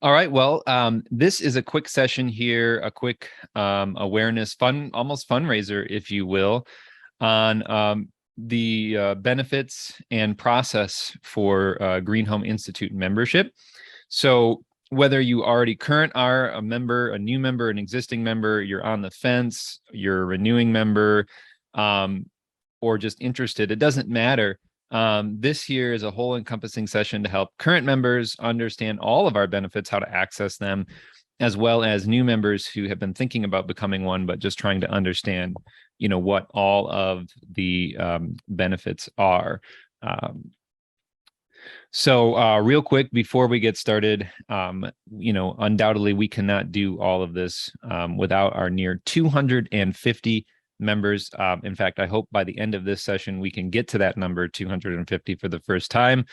All right. Well, this is a quick session here, a quick awareness, almost fundraiser, if you will, on the benefits and process for GreenHome Institute membership. So whether you already current are a member, a new member, an existing member, you're on the fence, you're a renewing member, or just interested, it doesn't matter. This here is a whole encompassing session to help current members understand all of our benefits, how to access them, as well as new members who have been thinking about becoming one, but just trying to understand, what all of the benefits are. So real quick, before we get started, undoubtedly we cannot do all of this without our near 250 members. In fact, I hope by the end of this session, we can get to that number 250 for the first time.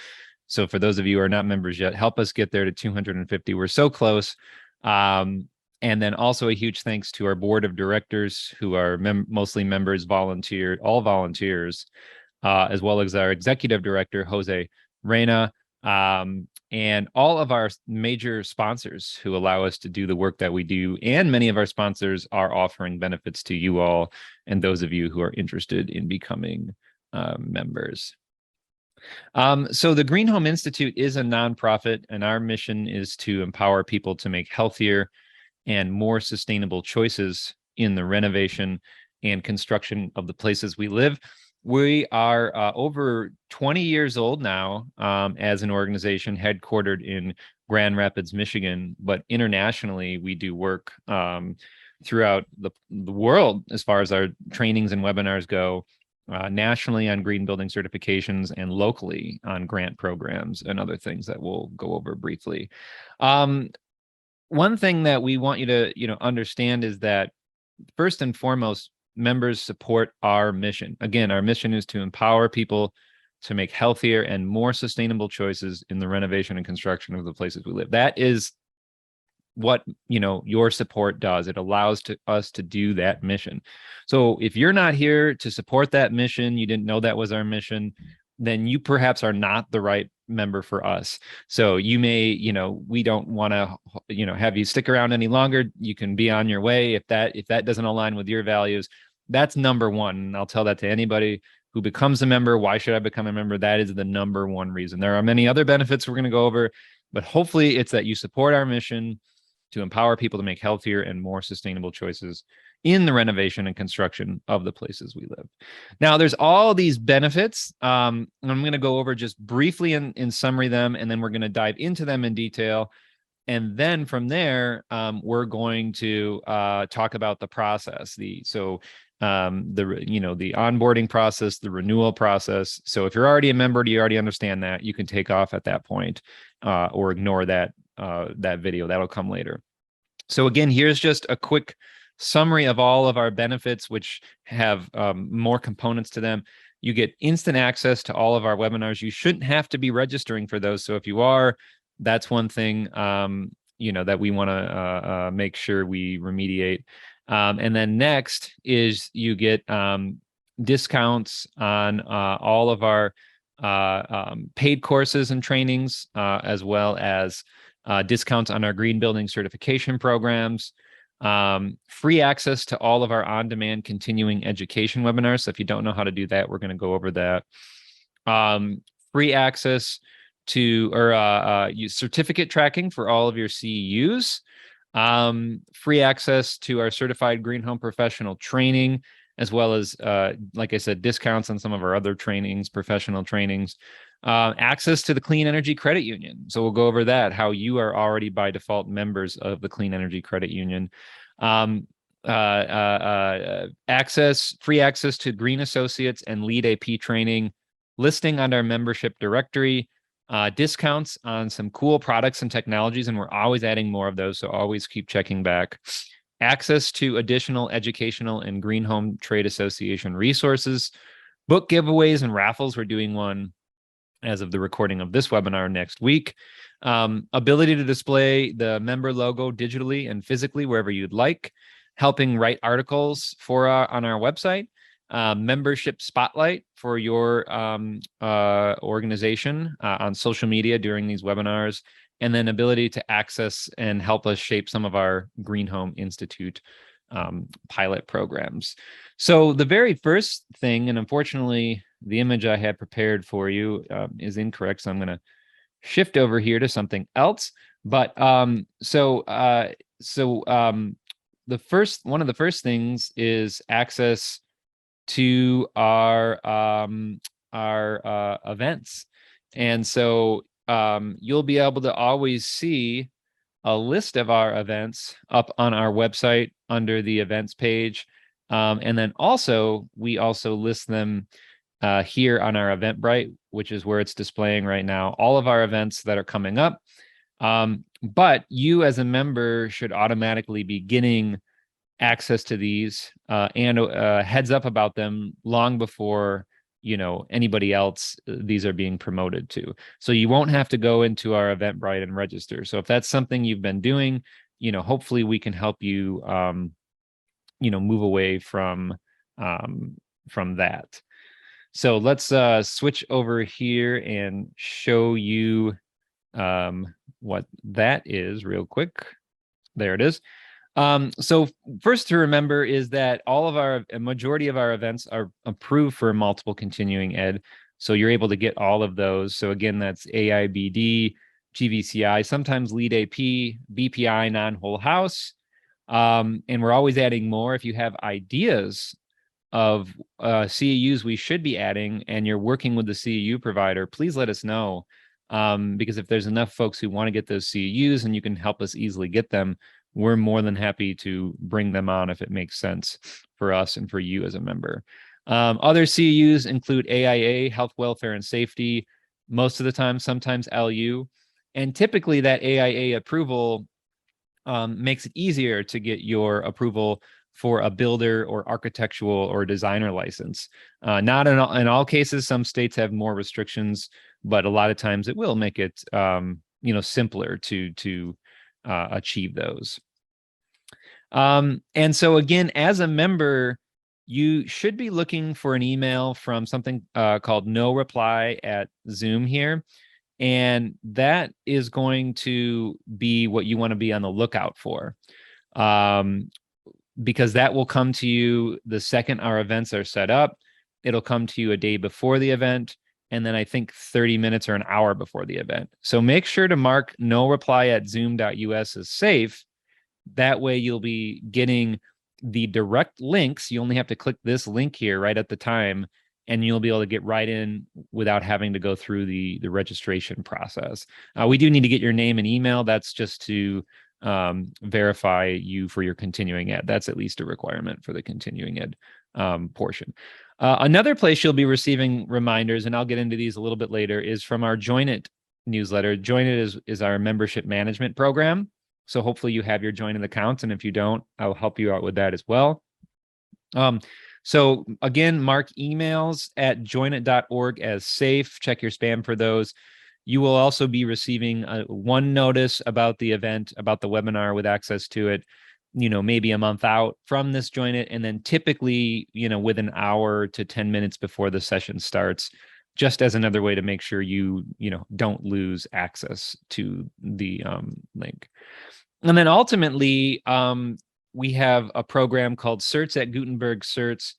So for those of you who are not members yet, help us get there to 250. We're so close. And then also a huge thanks to our board of directors who are mostly members, all volunteers, as well as our executive director, Jose Reina, and all of our major sponsors who allow us to do the work that we do. And many of our sponsors are offering benefits to you all and those of you who are interested in becoming members. So the GreenHome Institute is a nonprofit, and our mission is to empower people to make healthier and more sustainable choices in the renovation and construction of the places we live. We are over 20 years old now as an organization headquartered in Grand Rapids, Michigan, but internationally we do work throughout the world as far as our trainings and webinars go, nationally on green building certifications and locally on grant programs and other things that we'll go over briefly. One thing that we want you to understand is that first and foremost, members support our mission. Again, our mission is to empower people to make healthier and more sustainable choices in the renovation and construction of the places we live. That is what your support does. It allows us to do that mission. So if you're not here to support that mission, you didn't know that was our mission, then you perhaps are not the right member for us. So you may, we don't want to, have you stick around any longer. You can be on your way if that doesn't align with your values. That's number one. And I'll tell that to anybody who becomes a member. Why should I become a member? That is the number one reason. There are many other benefits we're going to go over, but hopefully it's that you support our mission to empower people to make healthier and more sustainable choices in the renovation and construction of the places we live. Now, there's all these benefits. I'm going to go over just briefly in summary them, and then we're going to dive into them in detail. And then from there, we're going to talk about the process, the onboarding process, the renewal process. So if you're already a member, you already understand that, you can take off at that point or ignore that video. That'll come later. So again, here's just a quick summary of all of our benefits, which have more components to them. You get instant access to all of our webinars. You shouldn't have to be registering for those. So if you are, that's one thing that we want to make sure we remediate. And then next is you get discounts on all of our paid courses and trainings, as well as discounts on our green building certification programs, free access to all of our on-demand continuing education webinars. So if you don't know how to do that, we're going to go over that. Free access to certificate tracking for all of your CEUs, free access to our certified green home professional training, as well as, like I said, discounts on some of our other trainings, professional trainings, access to the Clean Energy Credit Union. So we'll go over that, how you are already by default members of the Clean Energy Credit Union. Free access to Green Associates and Lead AP training, listing on our membership directory, discounts on some cool products and technologies, and we're always adding more of those, so always keep checking back. Access to additional educational and Green Home Trade Association resources, book giveaways and raffles. We're doing one as of the recording of this webinar next week. Ability to display the member logo digitally and physically wherever you'd like, helping write articles on our website, membership spotlight for your organization on social media during these webinars, and then ability to access and help us shape some of our GreenHome Institute pilot programs. So the very first thing, and unfortunately, the image I had prepared for you is incorrect, so I'm going to shift over here to something else. But the first one of the first things is access to our events, and so you'll be able to always see a list of our events up on our website under the events page, and then we also list them here on our Eventbrite, which is where it's displaying right now all of our events that are coming up. But you as a member should automatically be getting access to these and heads up about them long before anybody else these are being promoted to. So you won't have to go into our Eventbrite and register. So if that's something you've been doing, hopefully we can help you move away from that. So let's switch over here and show you what that is real quick. There it is. So first to remember is that a majority of our events are approved for multiple continuing ed. So you're able to get all of those. So again, that's AIBD, GVCI, sometimes LEAD AP, BPI, non-whole house. And we're always adding more. If you have ideas of CEUs we should be adding and you're working with the CEU provider, please let us know. Because if there's enough folks who want to get those CEUs and you can help us easily get them, we're more than happy to bring them on if it makes sense for us and for you as a member. Other CEUs include AIA, Health, Welfare, and Safety, most of the time, sometimes LU. And typically that AIA approval makes it easier to get your approval for a builder or architectural or designer license. Not in all cases, some states have more restrictions, but a lot of times it will make it simpler to achieve those. And so again, as a member, you should be looking for an email from something called no reply at Zoom here. And that is going to be what you want to be on the lookout for. Because that will come to you the second our events are set up. It'll come to you a day before the event, and then I think 30 minutes or an hour before the event. So make sure to mark no reply at zoom.us as safe. That way you'll be getting the direct links. You only have to click this link here right at the time, and you'll be able to get right in without having to go through the registration process. We do need to get your name and email. That's just to verify you for your continuing ed. That's at least a requirement for the continuing ed portion. Another place you'll be receiving reminders, and I'll get into these a little bit later, is from our Join It newsletter. Join It is our membership management program. So hopefully you have your Join It accounts, and if you don't, I'll help you out with that as well. So again, mark emails at joinit.org as safe. Check your spam for those. You will also be receiving one notice about the event, about the webinar with access to it, maybe a month out from this Join It, and then typically, with an hour to 10 minutes before the session starts, just as another way to make sure you don't lose access to the link. And then ultimately, we have a program called Certs at Gutenberg Certs,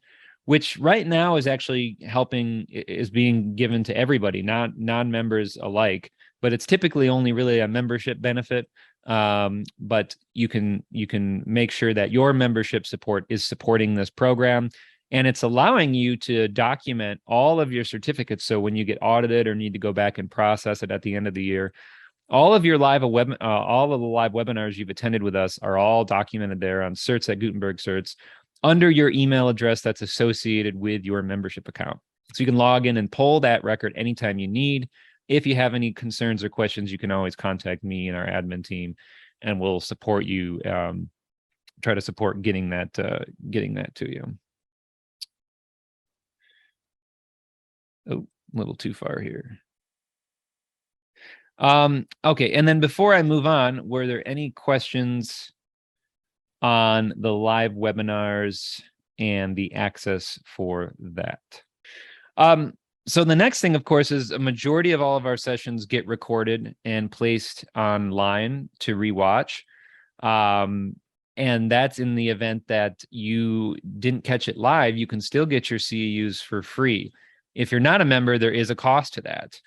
which right now is actually is being given to everybody, not non-members alike, but it's typically only really a membership benefit. But you can make sure that your membership support is supporting this program, and it's allowing you to document all of your certificates. So when you get audited or need to go back and process it at the end of the year, all of the live webinars you've attended with us are all documented there on Certs at Gutenberg Certs under your email address that's associated with your membership account. So you can log in and pull that record anytime you need. If you have any concerns or questions, you can always contact me and our admin team, and we'll support you, try to support getting that to you. Oh, a little too far here. Okay, and then before I move on, were there any questions on the live webinars and the access for that? So the next thing, of course, is a majority of all of our sessions get recorded and placed online to rewatch. And that's in the event that you didn't catch it live, you can still get your CEUs for free. If you're not a member, there is a cost to that.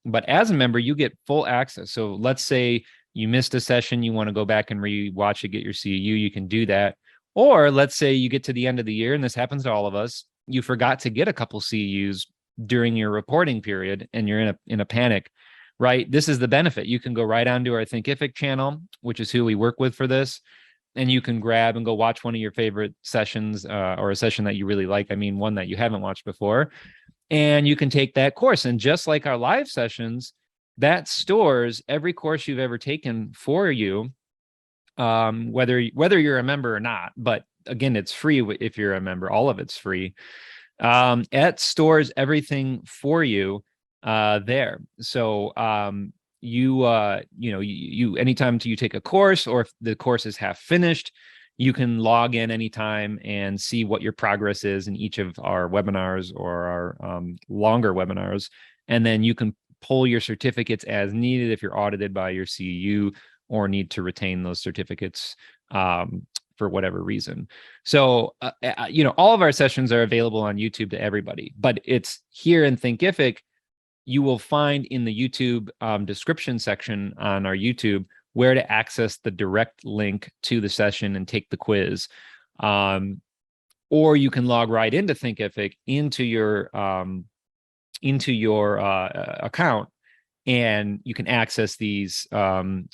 But as a member, you get full access. So let's say you missed a session, you want to go back and rewatch it, get your CEU, you can do that. Or let's say you get to the end of the year, and this happens to all of us, you forgot to get a couple CEUs during your reporting period, and you're in a panic, right? This is the benefit. You can go right onto our Thinkific channel, which is who we work with for this, and you can grab and go watch one of your favorite sessions, or a session that you really like. I mean, one that you haven't watched before, and you can take that course. And just like our live sessions, that stores every course you've ever taken for you, whether you're a member or not. But again, it's free if you're a member. All of it's free. It stores everything for you there. So you anytime you take a course, or if the course is half finished, you can log in anytime and see what your progress is in each of our webinars or our longer webinars. And then you can pull your certificates as needed if you're audited by your CEU or need to retain those certificates for whatever reason. So, all of our sessions are available on YouTube to everybody, but it's here in Thinkific. You will find in the YouTube description section on our YouTube where to access the direct link to the session and take the quiz. Or you can log right into Thinkific into your account, and you can access these any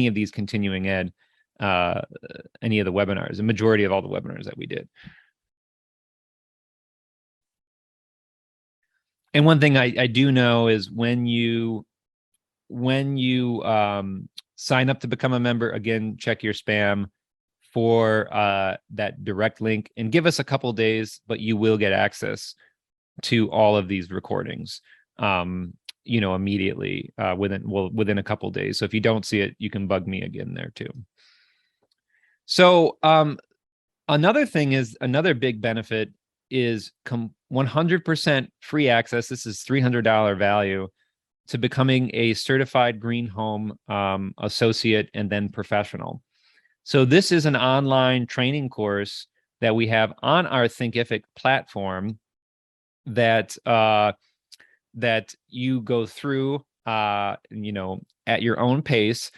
of these continuing ed, any of the webinars, the majority of all the webinars that we did. And one thing I do know is when you sign up to become a member, again, check your spam for that direct link and give us a couple days, but you will get access to all of these recordings immediately within a couple days. So if you don't see it, you can bug me again there too. So another big benefit is 100% free access. This is $300 value to becoming a certified GreenHome associate and then professional. So this is an online training course that we have on our Thinkific platform that you go through at your own pace.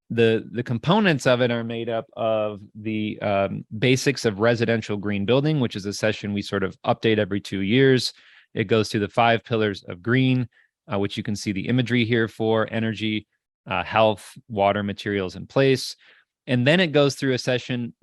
The components of it are made up of the basics of residential green building, which is a session we sort of update every 2 years. It goes through the 5 pillars of green, which you can see the imagery here for: energy, health, water, materials, and place. And then it goes through a session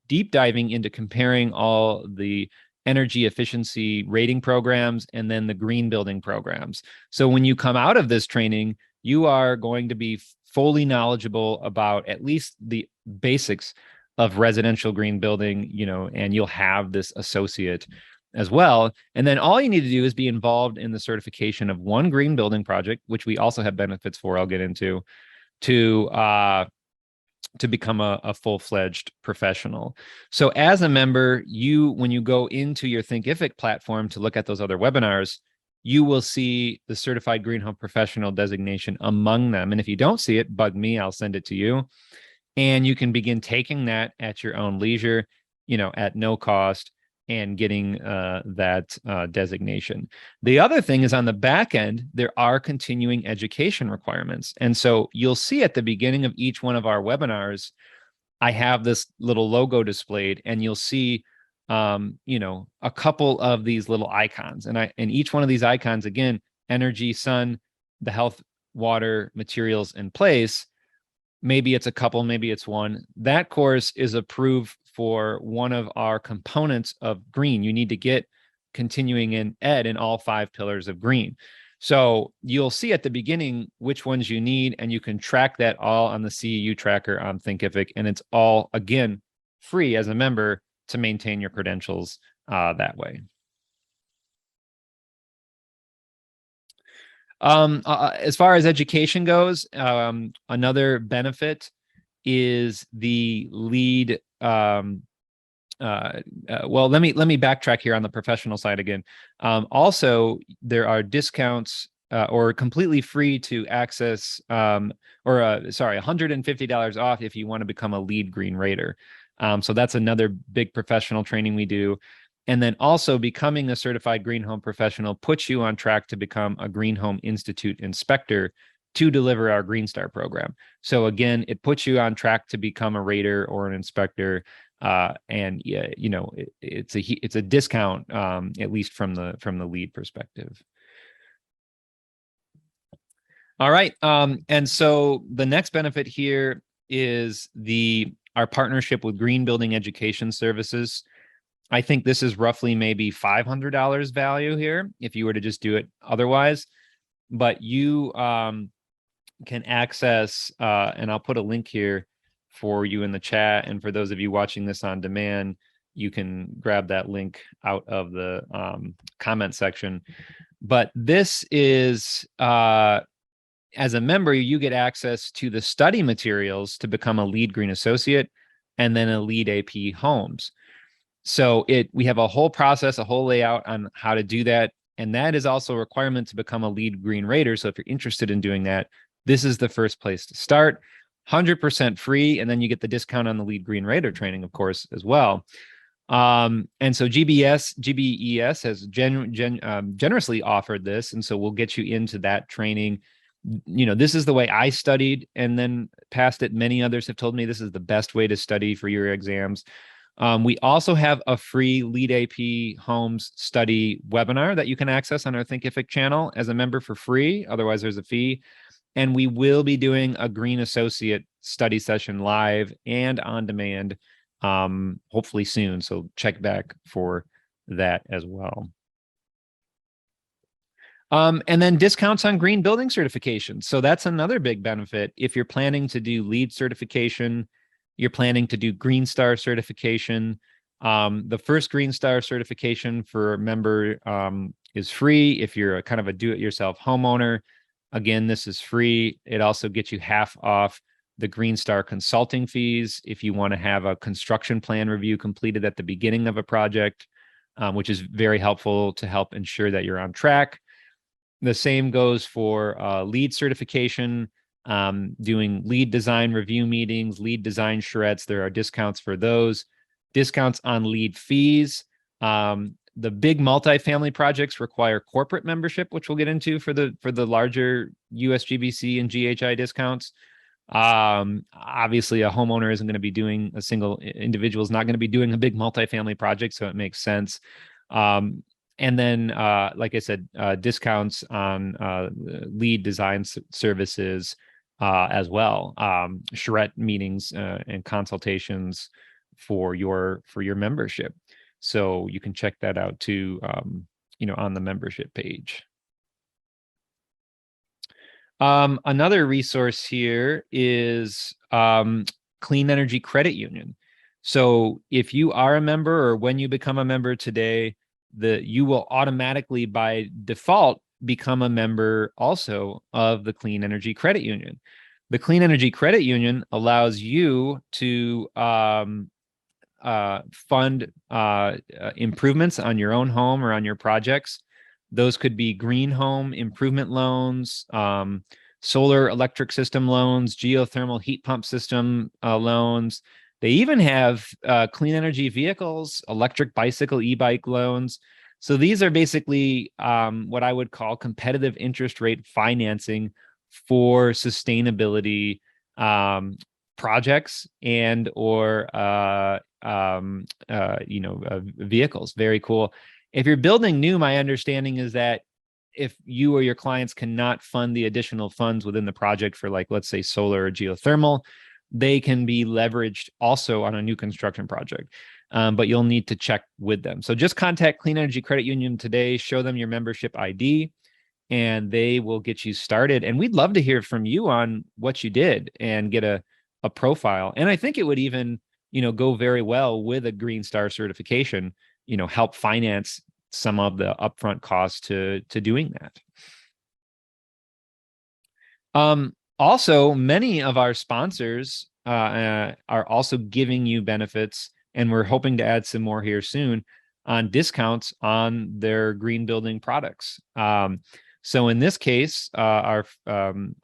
deep diving into comparing all the energy efficiency rating programs and then the green building programs. So when you come out of this training, you are going to be fully knowledgeable about at least the basics of residential green building, and you'll have this associate as well. And then all you need to do is be involved in the certification of one green building project, which we also have benefits for, I'll get into, to become a full-fledged professional. So as a member, when you go into your Thinkific platform to look at those other webinars, you will see the certified GreenHome professional designation among them. And if you don't see it, bug me, I'll send it to you. And you can begin taking that at your own leisure, at no cost, and getting that designation. The other thing is, on the back end, there are continuing education requirements. And so you'll see at the beginning of each one of our webinars, I have this little logo displayed, and you'll see a couple of these little icons. And each one of these icons, again, energy, sun, the health, water, materials, and place. Maybe it's a couple, maybe it's one. That course is approved for one of our components of green. You need to get continuing in ed in all 5 pillars of green. So you'll see at the beginning which ones you need, and you can track that all on the CEU tracker on Thinkific. And it's all, again, free as a member to maintain your credentials that way. As far as education goes, another benefit is the LEED well, let me backtrack here on the professional side again. Also, there are discounts or completely free to access, sorry, $150 off if you want to become a lead green rater. So that's another big professional training we do. And then also becoming a certified green home professional puts you on track to become a GreenHome Institute inspector to deliver our Green Star program. So again, it puts you on track to become a rater or an inspector. And yeah, you know, it's a discount, at least from the lead perspective. All right. And so the next benefit here is our partnership with Green Building Education Services. I think this is roughly maybe $500 value here if you were to just do it otherwise. But you can access, and I'll put a link here for you in the chat. And for those of you watching this on demand, you can grab that link out of the comment section. But this is, as a member, you get access to the study materials to become a lead green associate and then a lead AP homes. So we have a whole process, a whole layout on how to do that. And that is also a requirement to become a lead green rater. So if you're interested in doing that, this is the first place to start. 100% free. And then you get the discount on the lead green rater training, of course, as well. And so GBES has generously offered this. And so we'll get you into that training. You know, this is the way I studied and then passed it. Many others have told me this is the best way to study for your exams. We also have a free Lead AP Homes study webinar that you can access on our Thinkific channel as a member for free. Otherwise, there's a fee. And we will be doing a Green Associate study session live and on demand, hopefully soon. So check back for that as well. And then discounts on green building certifications. So that's another big benefit. If you're planning to do LEED certification, you're planning to do Green Star certification. The first Green Star certification for a member is free. If you're a kind of a do-it-yourself homeowner, again, this is free. It also gets you half off the Green Star consulting fees if you want to have a construction plan review completed at the beginning of a project, which is very helpful to help ensure that you're on track. The same goes for LEED certification, doing LEED design review meetings, LEED design charrettes. There are discounts for those. Discounts on LEED fees. The big multifamily projects require corporate membership, which we'll get into for the larger USGBC and GHI discounts. Obviously, a homeowner isn't going to be doing a single individual is not going to be doing a big multifamily project, so it makes sense. And then, like I said, discounts on LEED design services as well, charrette meetings and consultations for your membership. So you can check that out too, you know, on the membership page. Another resource here is Clean Energy Credit Union. So if you are a member or when you become a member today, you will automatically by default become a member also of the Clean Energy Credit Union. The Clean Energy Credit Union allows you to fund improvements on your own home or on your projects. Those could be green home improvement loans, solar electric system loans, geothermal heat pump system loans. They even have clean energy vehicles, electric bicycle, e-bike loans. So these are basically what I would call competitive interest rate financing for sustainability projects and or vehicles. Very cool. If you're building new, my understanding is that if you or your clients cannot fund the additional funds within the project for, like, let's say solar or geothermal, they can be leveraged also on a new construction project, but you'll need to check with them. So just contact Clean Energy Credit Union today, show them your membership ID, and they will get you started. And we'd love to hear from you on what you did and get a profile. And I think it would even, go very well with a Green Star certification, help finance some of the upfront costs to doing that. Also, many of our sponsors are also giving you benefits and we're hoping to add some more here soon on discounts on their green building products. So in this case, our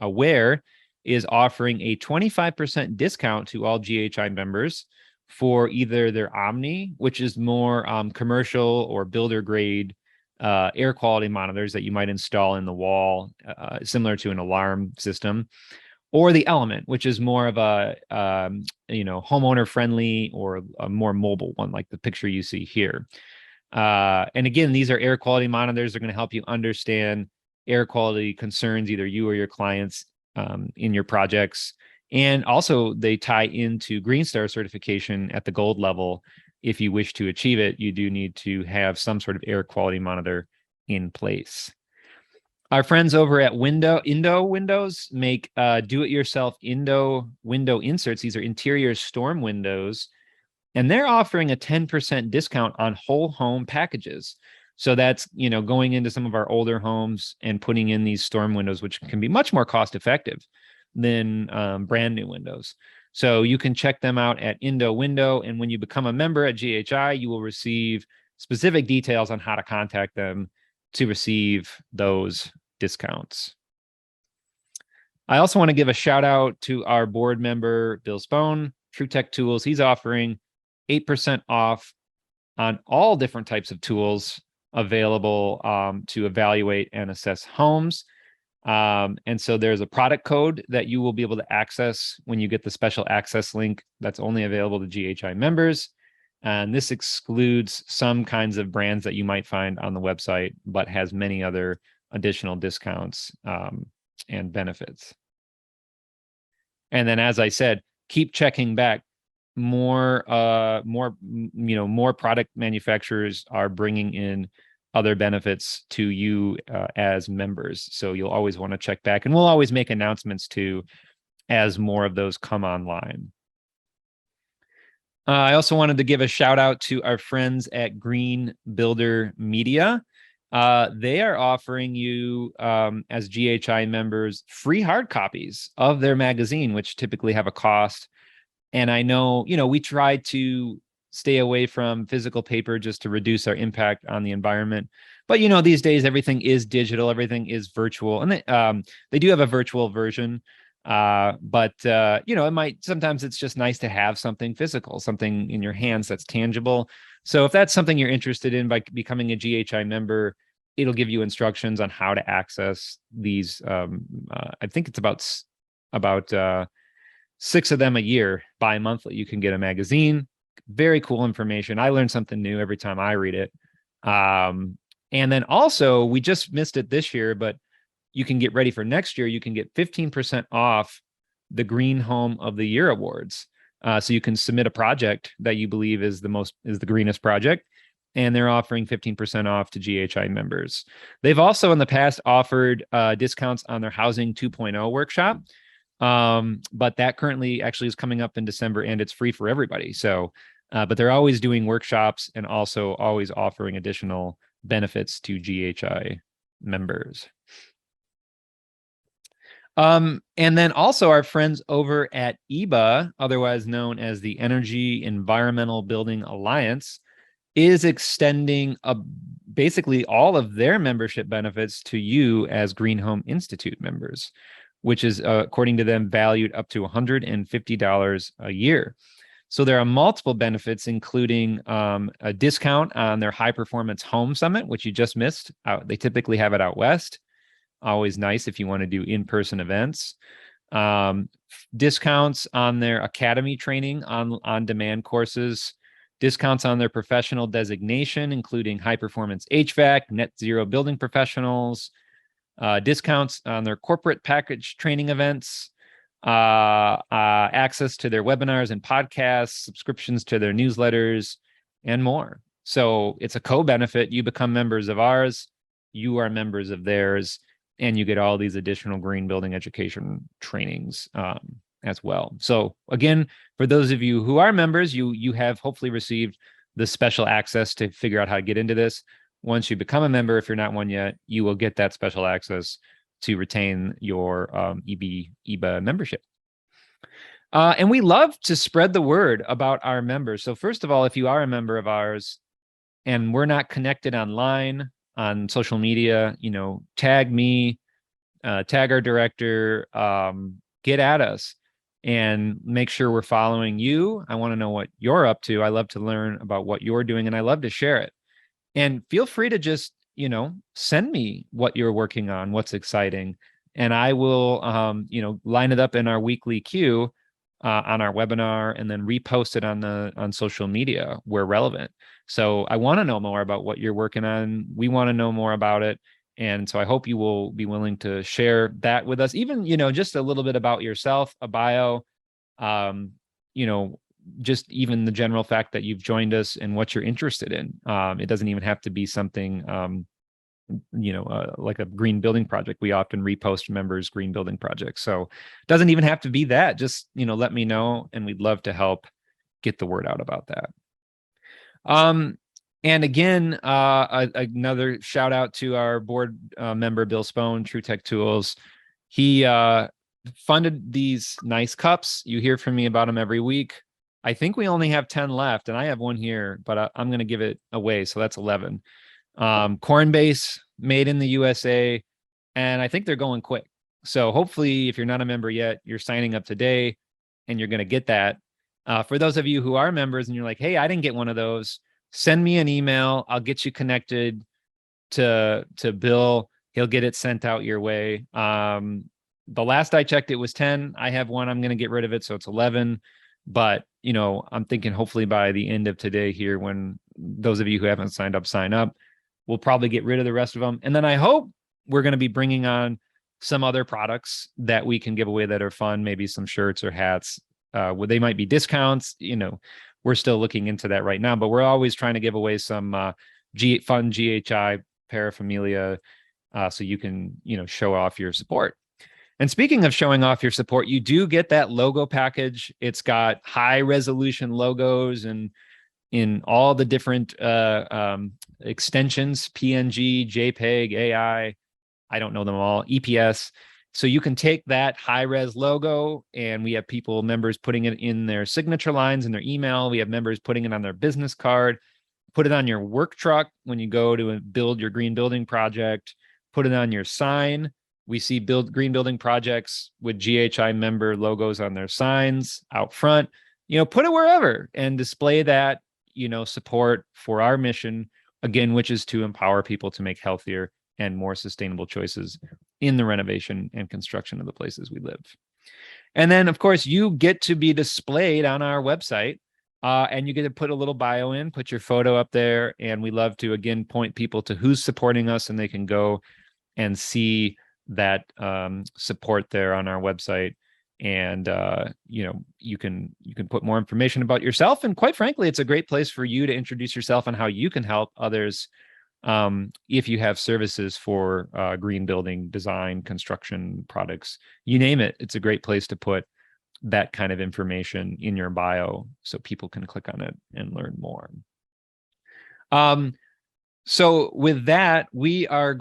Aware is offering a 25% discount to all GHI members for either their Omni, which is more commercial or builder grade air quality monitors that you might install in the wall, similar to an alarm system, or the Element, which is more of a homeowner friendly or a more mobile one, like the picture you see here. And again, these are air quality monitors. They're going to help you understand air quality concerns, either you or your clients in your projects. And also they tie into Green Star certification at the gold level. If you wish to achieve it, you do need to have some sort of air quality monitor in place. Our friends over at Indo Windows make do-it-yourself Indo window inserts. These are interior storm windows, and they're offering a 10% discount on whole home packages. So that's, going into some of our older homes and putting in these storm windows, which can be much more cost effective than brand new windows. So you can check them out at Indo Window. And when you become a member at GHI, you will receive specific details on how to contact them to receive those discounts. I also want to give a shout out to our board member, Bill Spone, True Tech Tools. He's offering 8% off on all different types of tools available to evaluate and assess homes. And so there's a product code that you will be able to access when you get the special access link that's only available to GHI members. And this excludes some kinds of brands that you might find on the website, but has many other additional discounts and benefits. And then, as I said, keep checking back. More product manufacturers are bringing in other benefits to you as members. So you'll always want to check back, and we'll always make announcements too as more of those come online. I also wanted to give a shout out to our friends at Green Builder Media. They are offering you, as GHI members, free hard copies of their magazine, which typically have a cost. And I know, we try to stay away from physical paper just to reduce our impact on the environment. But, these days, everything is digital, everything is virtual. And they do have a virtual version. But it might, sometimes it's just nice to have something physical, something in your hands that's tangible. So if that's something you're interested in by becoming a GHI member, it'll give you instructions on how to access these. I think it's about 6 of them a year. Bi-monthly, you can get a magazine. Very cool information. I learn something new every time I read it. And then also, we just missed it this year, but you can get ready for next year. You can get 15% off the Green Home of the Year awards. So you can submit a project that you believe is the greenest project, and they're offering 15% off to GHI members. They've also in the past offered discounts on their Housing 2.0 workshop. But that currently actually is coming up in December, and it's free for everybody. So, but they're always doing workshops and also always offering additional benefits to GHI members. And then also our friends over at EBA, otherwise known as the Energy Environmental Building Alliance, is extending basically all of their membership benefits to you as GreenHome Institute members, which is, according to them, valued up to $150 a year. So there are multiple benefits, including a discount on their High Performance Home Summit, which you just missed. They typically have it out west. Always nice if you want to do in-person events. Discounts on their Academy training on-demand courses. Discounts on their professional designation, including High Performance HVAC, Net Zero Building Professionals. Discounts on their corporate package training events, access to their webinars and podcasts, subscriptions to their newsletters, and more. So it's a co-benefit. You become members of ours, you are members of theirs, and you get all these additional green building education trainings as well. So again, for those of you who are members, you have hopefully received the special access to figure out how to get into this. Once you become a member, if you're not one yet, you will get that special access to retain your EBA membership. And we love to spread the word about our members. So first of all, if you are a member of ours and we're not connected online on social media, tag me, tag our director, get at us and make sure we're following you. I want to know what you're up to. I love to learn about what you're doing and I love to share it. And feel free to just, send me what you're working on, what's exciting. And I will, line it up in our weekly queue on our webinar and then repost it on social media where relevant. So I want to know more about what you're working on. We want to know more about it. And so I hope you will be willing to share that with us, even, just a little bit about yourself, a bio, um, you know, just even the general fact that you've joined us and what you're interested in. It doesn't even have to be something, like a green building project. We often repost members' green building projects. So it doesn't even have to be that. Just, let me know and we'd love to help get the word out about that. And again, another shout out to our board member, Bill Spone, True Tech Tools. He funded these nice cups. You hear from me about them every week. I think we only have 10 left, and I have one here, but I'm going to give it away. So that's 11. Corn base, made in the USA, and I think they're going quick. So hopefully, if you're not a member yet, you're signing up today, and you're going to get that. For those of you who are members and you're like, hey, I didn't get one of those, send me an email. I'll get you connected to Bill. He'll get it sent out your way. The last I checked, it was 10. I have one. I'm going to get rid of it, so it's 11. But, I'm thinking hopefully by the end of today here, when those of you who haven't signed up, sign up, we'll probably get rid of the rest of them. And then I hope we're going to be bringing on some other products that we can give away that are fun, maybe some shirts or hats. They might be discounts. We're still looking into that right now, but we're always trying to give away some fun GHI paraphernalia so you can, show off your support. And speaking of showing off your support, you do get that logo package. It's got high resolution logos and in all the different extensions, PNG, JPEG, AI, I don't know them all, EPS. So you can take that high-res logo, and we have members putting it in their signature lines in their email. We have members putting it on their business card, put it on your work truck when you go to build your green building project, put it on your sign. We see green building projects with GHI member logos on their signs out front. Put it wherever and display that, support for our mission, again, which is to empower people to make healthier and more sustainable choices in the renovation and construction of the places we live. And then, of course, you get to be displayed on our website, and you get to put a little bio in, put your photo up there, and we love to, again, point people to who's supporting us, and they can go and see that support there on our website. And you can put more information about yourself, and quite frankly, it's a great place for you to introduce yourself and how you can help others if you have services for green building design, construction products, you name it. It's a great place to put that kind of information in your bio so people can click on it and learn more. So with that, we are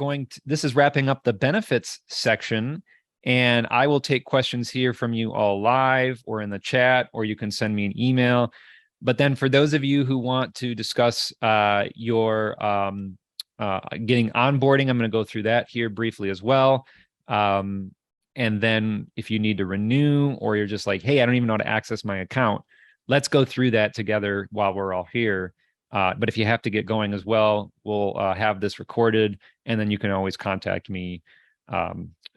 this is wrapping up the benefits section, and I will take questions here from you all live or in the chat, or you can send me an email. But then for those of you who want to discuss your getting onboarding, I'm going to go through that here briefly as well. And then if you need to renew, or you're just like, hey, I don't even know how to access my account, let's go through that together while we're all here. But if you have to get going as well, we'll have this recorded, and then you can always contact me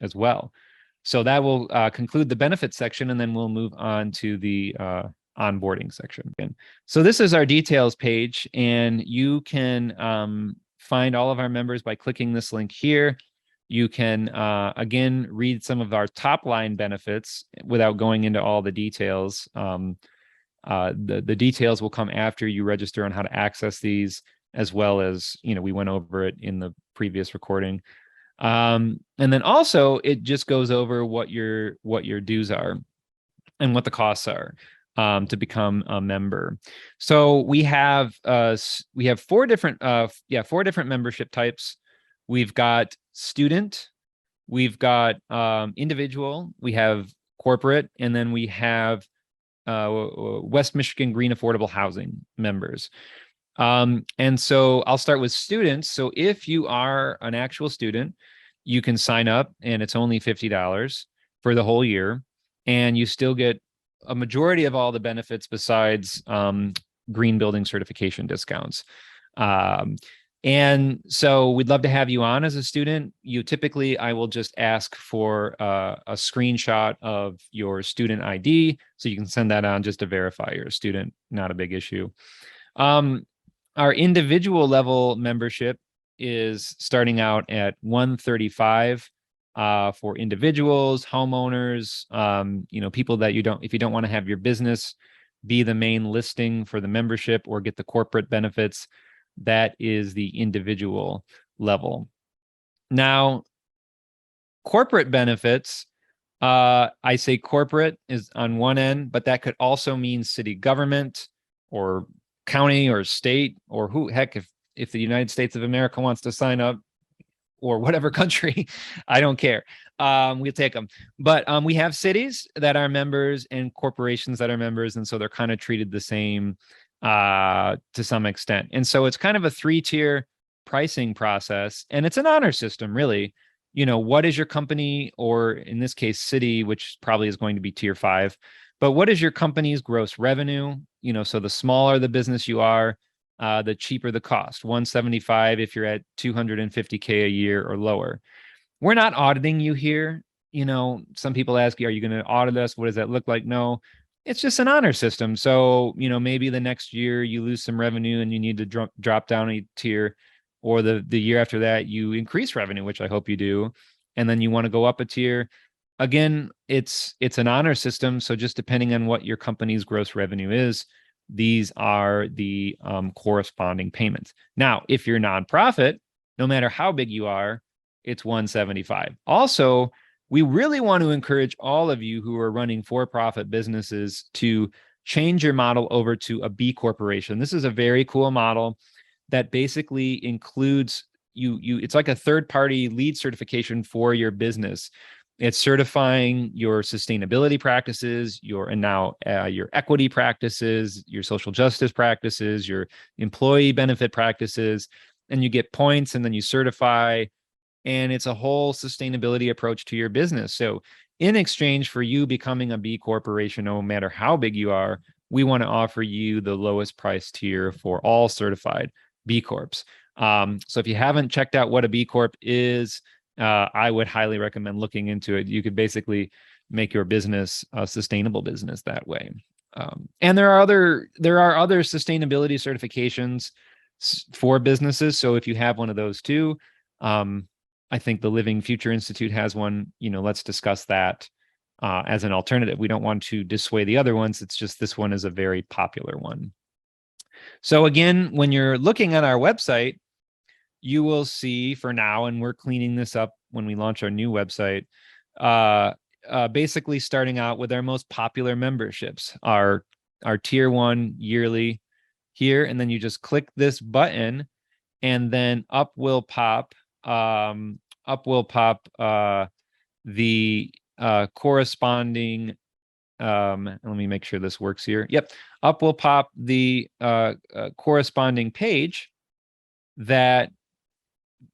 as well. So that will conclude the benefits section, and then we'll move on to the onboarding section. So this is our details page, and you can find all of our members by clicking this link here. You can, again, read some of our top line benefits without going into all the details. The details will come after you register on how to access these, as well as, we went over it in the previous recording. And then also it just goes over what your dues are and what the costs are to become a member. So we have four different membership types. We've got student, we've got individual, we have corporate, and then we have West Michigan Green Affordable Housing members. And so I'll start with students. So if you are an actual student, you can sign up and it's only $50 for the whole year. And you still get a majority of all the benefits besides green building certification discounts. And so we'd love to have you on as a student. I will just ask for a screenshot of your student ID. So you can send that on just to verify you're a student, not a big issue. Our individual level membership is starting out at $135 for individuals, homeowners, people that if you don't want to have your business be the main listing for the membership or get the corporate benefits, that is the individual level. Now, corporate benefits, I say corporate is on one end, but that could also mean city government or county or state, or if the United States of America wants to sign up, or whatever country, I don't care. We'll take them. But we have cities that are members and corporations that are members, and so they're kind of treated the same to some extent. And so it's kind of a 3-tier pricing process, and it's an honor system, really. What is your company, or in this case, city, which probably is going to be tier 5, but what is your company's gross revenue? So the smaller the business you are, the cheaper the cost. $175 if you're at $250K a year or lower. We're not auditing you here. Some people ask you, are you going to audit us? What does that look like? No, it's just an honor system. So, maybe the next year you lose some revenue and you need to drop down a tier, or the year after that you increase revenue, which I hope you do, and then you want to go up a tier. Again, it's an honor system. So just depending on what your company's gross revenue is, these are the corresponding payments. Now, if you're a nonprofit, no matter how big you are, it's $175. Also, we really want to encourage all of you who are running for-profit businesses to change your model over to a B corporation. This is a very cool model that basically includes it's like a third-party lead certification for your business. It's certifying your sustainability practices, your equity practices, your social justice practices, your employee benefit practices, and you get points, and then you certify, and it's a whole sustainability approach to your business. So in exchange for you becoming a B corporation, no matter how big you are, we want to offer you the lowest price tier for all certified B Corps. So if you haven't checked out what a B Corp is, I would highly recommend looking into it. You could basically make your business a sustainable business that way. And there are other sustainability certifications for businesses. So if you have one of those too, I think the Living Future Institute has one. Let's discuss that as an alternative. We don't want to dissuade the other ones. It's just this one is a very popular one. So again, when you're looking at our website, you will see for now, and we're cleaning this up when we launch our new website, basically starting out with our most popular memberships, our tier 1 yearly here, and then you just click this button, and then up will pop the corresponding, let me make sure this works here. Yep, up will pop the corresponding page that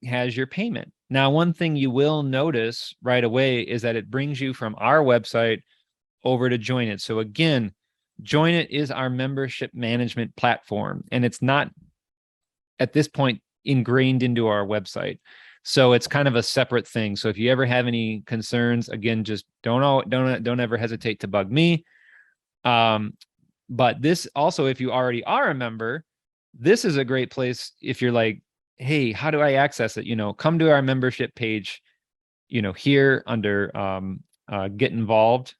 has your payment. Now, one thing you will notice right away is that it brings you from our website over to Join It. So again, Join It is our membership management platform, and it's not at this point ingrained into our website. So it's kind of a separate thing. So if you ever have any concerns, again, just don't ever hesitate to bug me. But this also, if you already are a member, this is a great place if you're like, hey, how do I access it? Come to our membership page, here under get involved,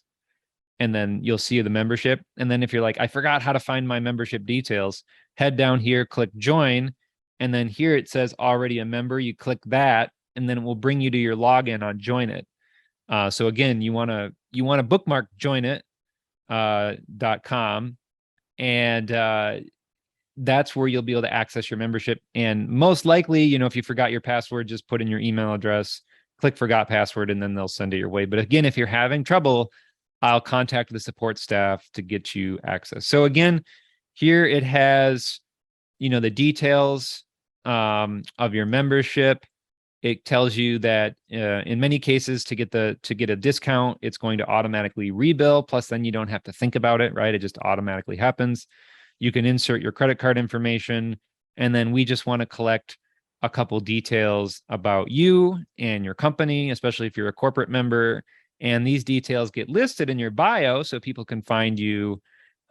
and then you'll see the membership. And then if you're like, I forgot how to find my membership details, head down here, click join. And then here it says already a member. You click that, and then it will bring you to your login on Join It. So again, you want to bookmark joinit.com, and that's where you'll be able to access your membership. And most likely, if you forgot your password, just put in your email address, click forgot password, and then they'll send it your way. But again, if you're having trouble, I'll contact the support staff to get you access. So again, here it has, the details of your membership. It tells you that in many cases to get a discount, it's going to automatically rebill. Plus, then you don't have to think about it, right? It just automatically happens. You can insert your credit card information, and then we just want to collect a couple details about you and your company, especially if you're a corporate member. And these details get listed in your bio so people can find you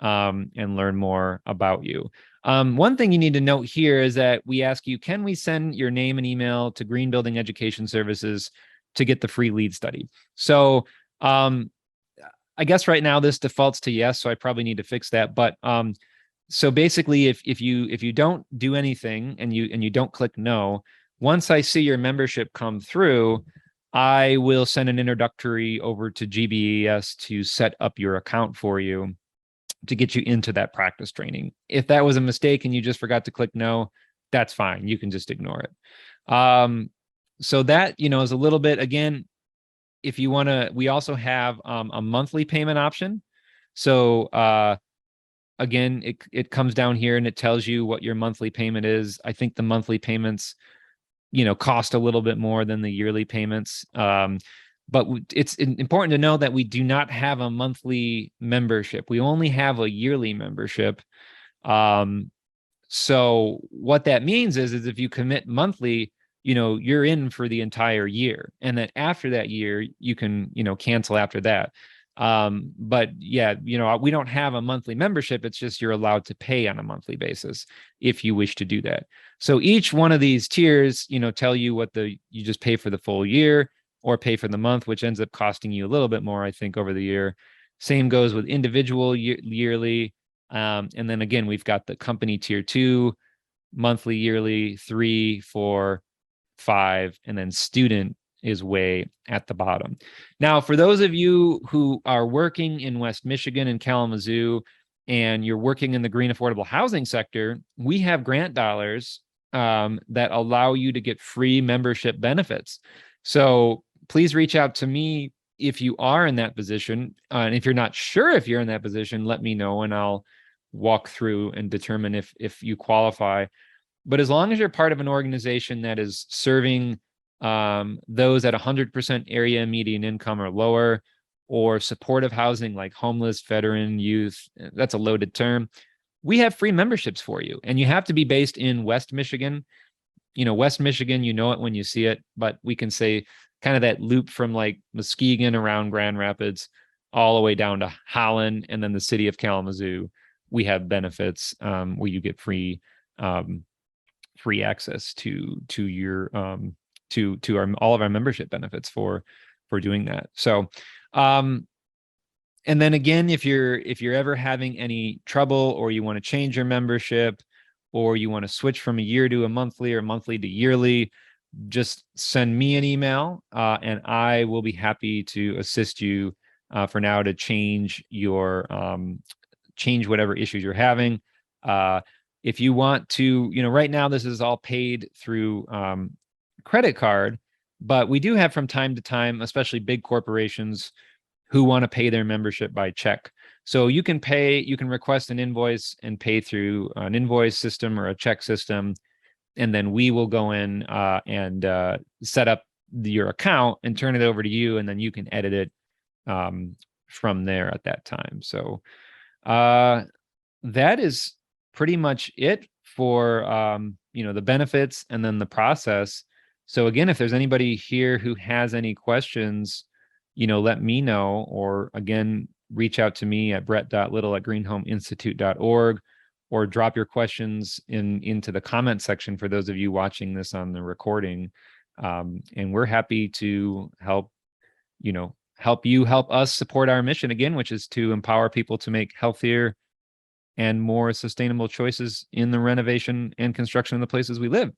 and learn more about you. One thing you need to note here is that we ask you, can we send your name and email to Green Building Education Services to get the free lead study? So I guess right now this defaults to yes, so I probably need to fix that. But so basically, if you don't do anything and you don't click no, once I see your membership come through, I will send an introductory over to GBES to set up your account for you to get you into that practice training. If that was a mistake and you just forgot to click no, that's fine. You can just ignore it. So that, is a little bit, again, if you want to, we also have a monthly payment option. So again, it comes down here and it tells you what your monthly payment is. I think the monthly payments, cost a little bit more than the yearly payments. But it's important to know that we do not have a monthly membership. We only have a yearly membership. So what that means is if you commit monthly, you're in for the entire year. And then after that year, you can, cancel after that. But yeah, we don't have a monthly membership. It's just you're allowed to pay on a monthly basis if you wish to do that. So each one of these tiers, tell you what you just pay for the full year or pay for the month, which ends up costing you a little bit more, I think, over the year. Same goes with individual yearly. And then again, we've got the company tier 2, monthly, yearly, 3, 4, 5, and then student is way at the bottom. Now, for those of you who are working in West Michigan and Kalamazoo, and you're working in the green affordable housing sector, we have grant dollars that allow you to get free membership benefits. So please reach out to me if you are in that position. And if you're not sure if you're in that position, let me know and I'll walk through and determine if you qualify. But as long as you're part of an organization that is serving those at 100% area median income or lower, or supportive housing like homeless, veteran, youth, that's a loaded term, we have free memberships for you. And you have to be based in West Michigan. West Michigan, you know it when you see it, but we can say kind of that loop from like Muskegon around Grand Rapids all the way down to Holland and then the city of Kalamazoo. We have benefits where you get free access to your to all of our membership benefits for doing that. So and then again, if you're ever having any trouble or you want to change your membership or you want to switch from a year to a monthly or monthly to yearly, just send me an email and I will be happy to assist you for now to change your change whatever issues you're having. If you want to, right now this is all paid through credit card, but we do have from time to time, especially big corporations who want to pay their membership by check. So you can request an invoice and pay through an invoice system or a check system. And then we will go in and set up your account and turn it over to you. And then you can edit it from there at that time. So that is pretty much it for, the benefits and then the process. So again, if there's anybody here who has any questions, let me know, or again, reach out to me at brett.little@greenhomeinstitute.org, or drop your questions into the comment section for those of you watching this on the recording. And we're happy to help us support our mission again, which is to empower people to make healthier and more sustainable choices in the renovation and construction of the places we live.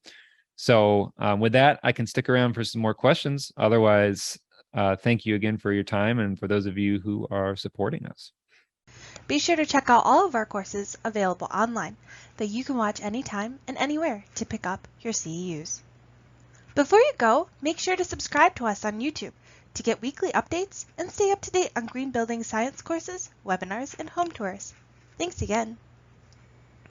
So with that, I can stick around for some more questions. Otherwise, thank you again for your time and for those of you who are supporting us. Be sure to check out all of our courses available online that you can watch anytime and anywhere to pick up your CEUs. Before you go, make sure to subscribe to us on YouTube to get weekly updates and stay up to date on green building science courses, webinars, and home tours. Thanks again.